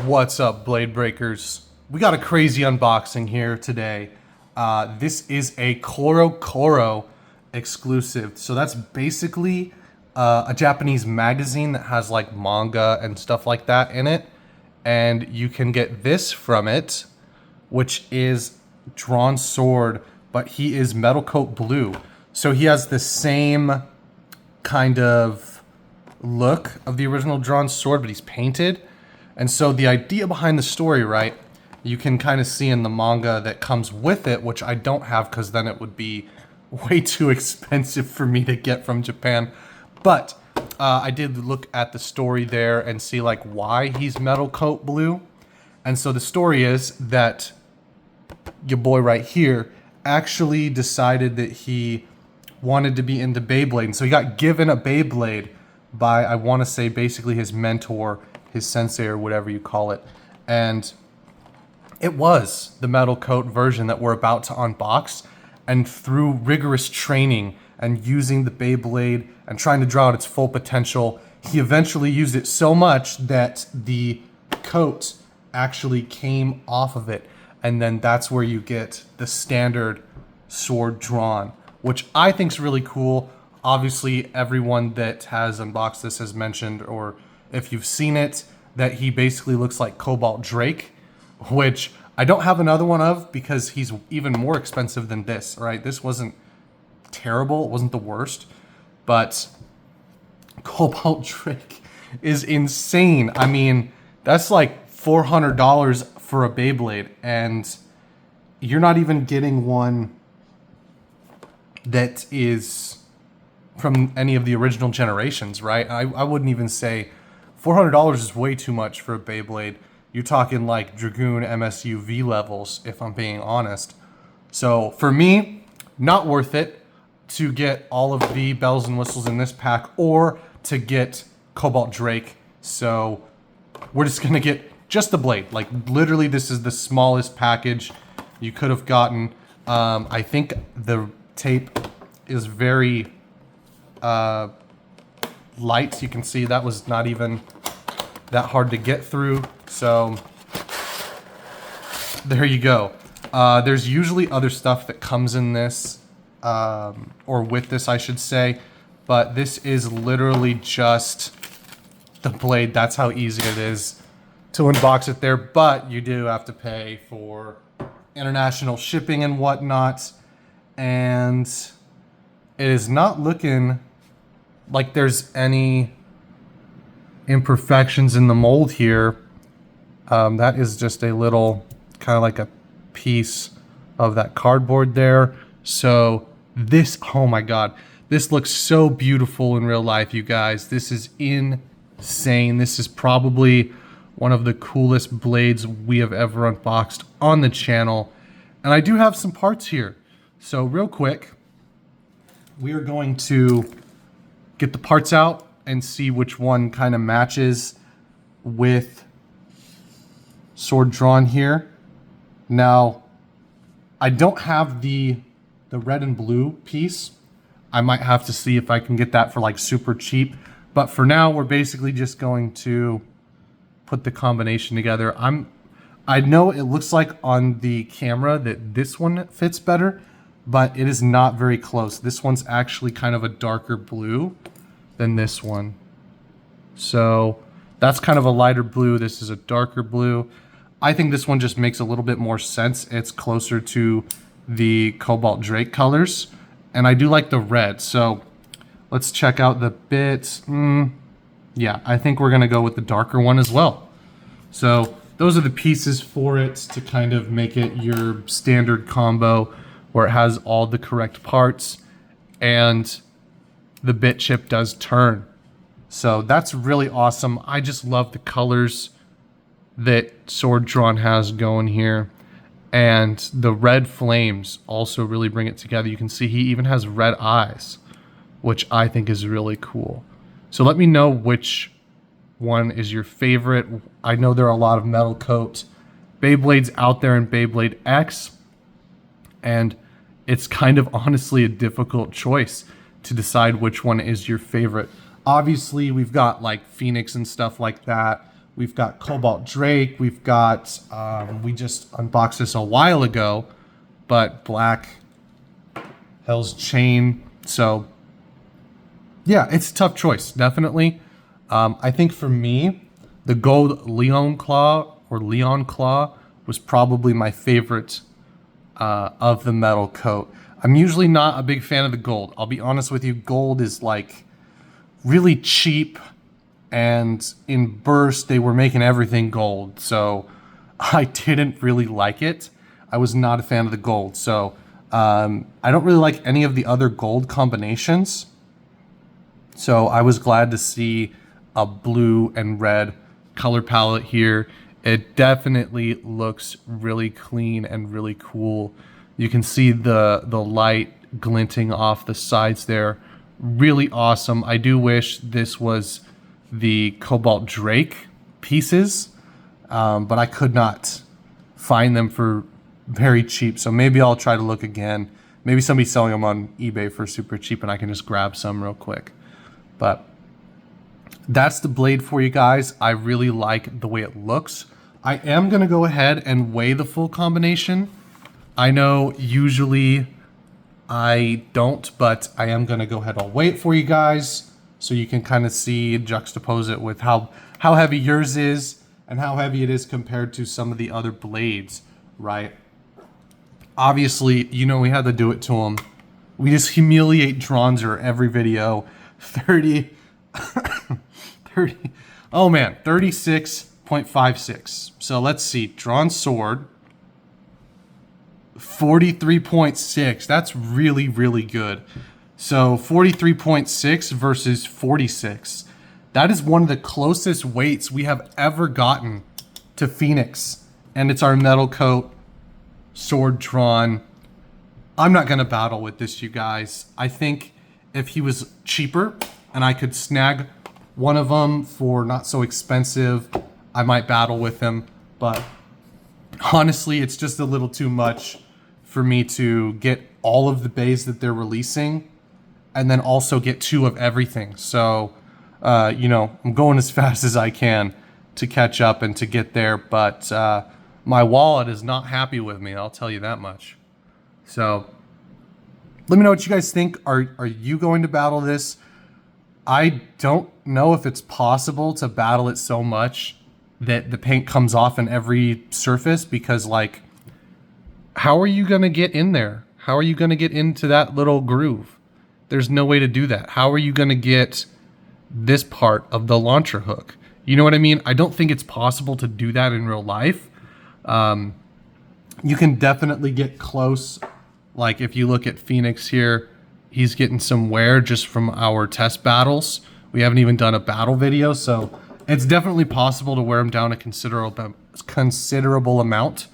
What's up, Blade Breakers? We got a crazy unboxing here today. This is a CoroCoro exclusive. So that's basically a Japanese magazine that has like manga and stuff like that in it. And you can get this from it, which is drawn sword, but he is metal coat blue. So he has the same kind of look of the original drawn sword, but he's painted. And so the idea behind the story, right, you can kind of see in the manga that comes with it, which I don't have because then it would be way too expensive for me to get from Japan. But I did look at the story there and see like why he's metal coat blue. And so the story is that your boy right here actually decided that he wanted to be into Beyblade. And so he got given a Beyblade by, I want to say, basically his mentor, his sensei, or whatever you call it. And it was the metal coat version that we're about to unbox. And through rigorous training and using the Beyblade and trying to draw out its full potential, he eventually used it so much that the coat actually came off of it. And then that's where you get the standard sword drawn, which I think is really cool. Obviously, everyone that has unboxed this has mentioned, or if you've seen it, that he basically looks like Cobalt Drake, which I don't have another one of because he's even more expensive than this, right? This wasn't terrible. It wasn't the worst, but Cobalt Drake is insane. I mean, that's like $400 for a Beyblade, and you're not even getting one that is from any of the original generations, right? I wouldn't even say $400 is way too much for a Beyblade. You're talking like Dragoon MSU V levels, if I'm being honest. So for me, not worth it to get all of the bells and whistles in this pack or to get Cobalt Drake. So we're just gonna get just the blade. Like literally this is the smallest package you could have gotten. I think the tape is very light. You can see that was not even that hard to get through. So there you go. There's usually other stuff that comes in this, or with this, I should say, but this is literally just the blade. That's how easy it is to unbox it there, but you do have to pay for international shipping and whatnot, and it is not looking like there's any imperfections in the mold here. That is just a little kind of like a piece of that cardboard there. So this, oh my God, this looks so beautiful in real life, you guys. This is insane. This is probably one of the coolest blades we have ever unboxed on the channel. And I do have some parts here. So real quick, we are going to get the parts out and see which one kind of matches with sword drawn here. Now, I don't have the red and blue piece. I might have to see if I can get that for like super cheap. But for now, we're basically just going to put the combination together. I know it looks like on the camera that this one fits better, but it is not very close. This one's actually kind of a darker blue than this one. So that's kind of a lighter blue. This is a darker blue. I think this one just makes a little bit more sense. It's closer to the Cobalt Drake colors. And I do like the red. So let's check out the bits. Yeah, I think we're gonna go with the darker one as well. So those are the pieces for it to kind of make it your standard combo where it has all the correct parts and the bit chip does turn. So that's really awesome. I just love the colors that Sword Drawn has going here. And the red flames also really bring it together. You can see he even has red eyes, which I think is really cool. So let me know which one is your favorite. I know there are a lot of metal coat Beyblades out there in Beyblade X, and it's kind of honestly a difficult choice to decide which one is your favorite. Obviously, we've got like Phoenix and stuff like that. We've got Cobalt Drake. We've got, we just unboxed this a while ago, but Black Hell's Chain. So yeah, it's a tough choice, definitely. I think for me, the gold Leon Claw was probably my favorite of the metal coat. I'm usually not a big fan of the gold. I'll be honest with you, gold is like really cheap, and in burst they were making everything gold, so I didn't really like it. I was not a fan of the gold, so I don't really like any of the other gold combinations. So I was glad to see a blue and red color palette here. It definitely looks really clean and really cool. You can see the light glinting off the sides there. Really awesome. I do wish this was the Cobalt Drake pieces, but I could not find them for very cheap. So maybe I'll try to look again. Maybe somebody's selling them on eBay for super cheap and I can just grab some real quick. But that's the blade for you guys. I really like the way it looks. I am going to go ahead and weigh the full combination. I know usually I don't, but I am going to go ahead and weigh it for you guys so you can kind of see, juxtapose it with how heavy yours is and how heavy it is compared to some of the other blades, right? Obviously, you know we had to do it to them. We just humiliate Dronzer every video. 30, oh man, 36.56. So let's see, drawn sword, 43.6. That's really, really good. So 43.6 versus 46. That is one of the closest weights we have ever gotten to Phoenix. And it's our metal coat, sword drawn. I'm not gonna battle with this, you guys. I think if he was cheaper and I could snag one of them for not so expensive, I might battle with him. But honestly, it's just a little too much for me to get all of the bays that they're releasing and then also get 2 of everything. So, you know, I'm going as fast as I can to catch up and to get there. But my wallet is not happy with me, I'll tell you that much. So let me know what you guys think. Are you going to battle this? I don't know if it's possible to battle it so much that the paint comes off in every surface, because like, how are you going to get in there? How are you going to get into that little groove? There's no way to do that. How are you going to get this part of the launcher hook? You know what I mean? I don't think it's possible to do that in real life. You can definitely get close. Like if you look at Phoenix here, he's getting some wear just from our test battles. We haven't even done a battle video, so it's definitely possible to wear him down a considerable amount.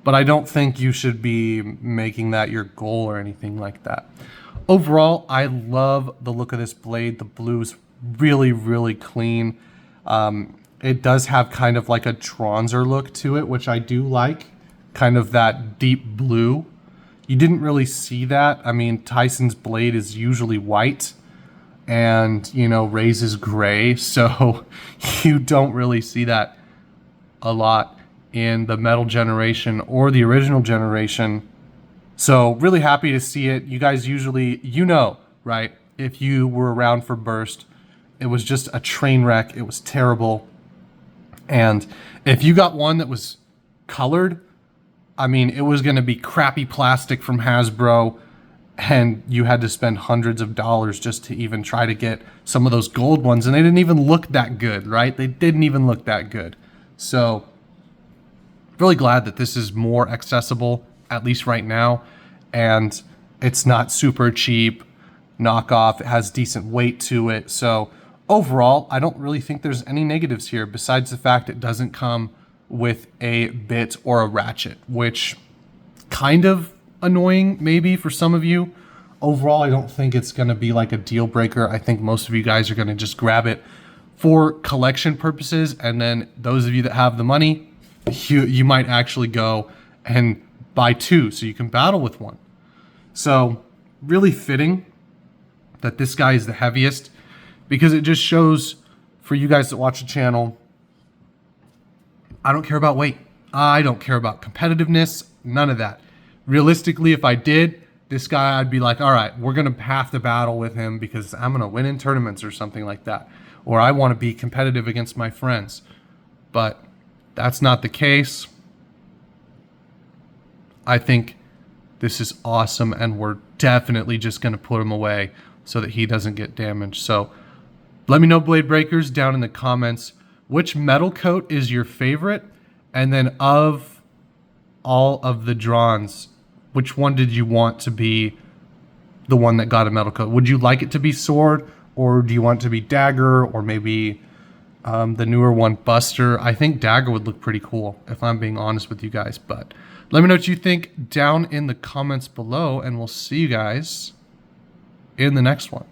But I don't think you should be making that your goal or anything like that. Overall, I love the look of this blade. The blue's really, really clean. It does have kind of like a Dronzer look to it, which I do like. Kind of that deep blue. You didn't really see that. I mean, Tyson's blade is usually white and, you know, Ray's is gray. So you don't really see that a lot in the metal generation or the original generation. So really happy to see it. You guys usually, you know, right? If you were around for Burst, it was just a train wreck. It was terrible. And if you got one that was colored, I mean, it was going to be crappy plastic from Hasbro, and you had to spend hundreds of dollars just to even try to get some of those gold ones, and they didn't even look that good, right? They didn't even look that good. So, really glad that this is more accessible, at least right now, and it's not super cheap, knockoff. It has decent weight to it. So, overall, I don't really think there's any negatives here, besides the fact it doesn't come with a bit or a ratchet, which kind of annoying maybe for some of you. Overall, I don't think it's going to be like a deal breaker. I think most of you guys are going to just grab it for collection purposes, and then those of you that have the money, you might actually go and buy 2 so you can battle with one. So really fitting that this guy is the heaviest, because it just shows for you guys that watch the channel I don't care about weight. I don't care about competitiveness. None of that. Realistically, if I did, this guy, I'd be like, all right, we're going to have to battle with him because I'm going to win in tournaments or something like that. Or I want to be competitive against my friends. But that's not the case. I think this is awesome, and we're definitely just going to put him away so that he doesn't get damaged. So let me know, Blade Breakers, down in the comments, which metal coat is your favorite? And then of all of the DRANs, which one did you want to be the one that got a metal coat? Would you like it to be sword, or do you want it to be dagger, or maybe the newer one, Buster? I think dagger would look pretty cool, if I'm being honest with you guys. But let me know what you think down in the comments below, and we'll see you guys in the next one.